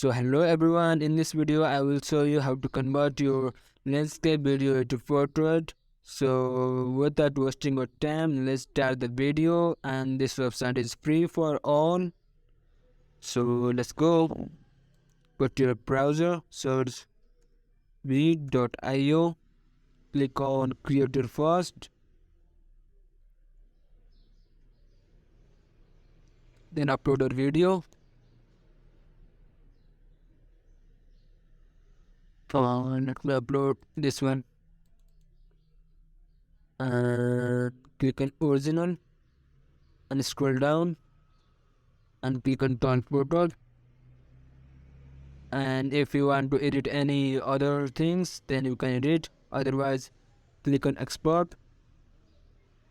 So hello everyone, in this video I will show you how to convert your landscape video into portrait. So without wasting your time, let's start the video, and this website is free for all. So let's go. Go to your browser, search Veed.io, click on creator first, then upload a video. Let me upload this one and click on original and scroll down and click on turn photo. And if you want to edit any other things, then you can edit. Otherwise, click on export,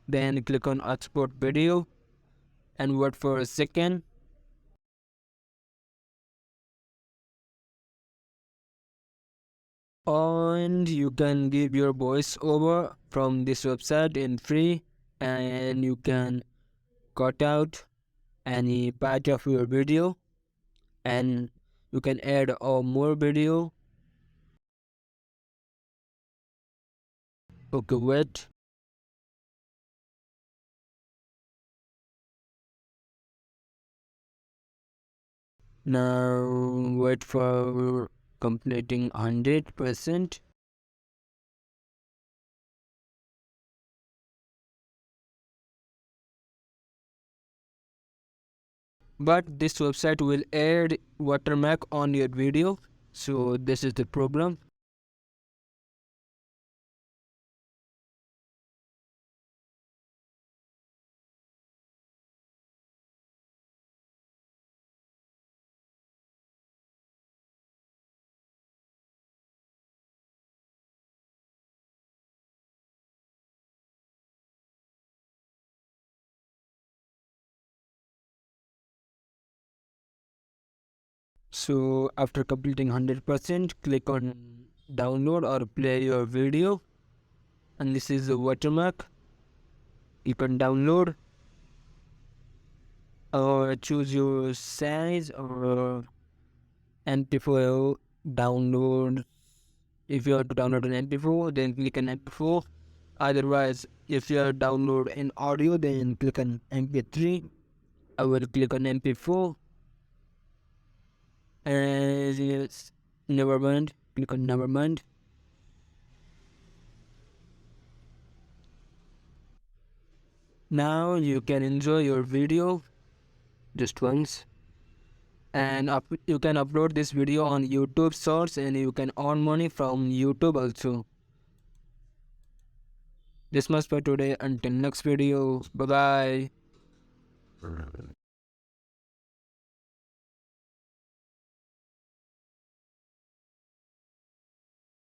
then click on export video and wait for a second. And you can give your voice over from this website in free, and you can cut out any part of your video and you can add a more video. Okay, wait. Now wait for completing 100%. But this website will add watermark on your video, so this is the problem. So after completing 100%, click on download or play your video, and this is the watermark. You can download or choose your size or MP4 download. If you have to download an MP4, then click on MP4. Otherwise, if you are download an audio, then click on MP3. I will click on MP4. And yes, never mind. Click on never mind. Now you can enjoy your video just once, and you can upload this video on YouTube Shorts, and you can earn money from YouTube also. This much for today. Until next video. Bye bye.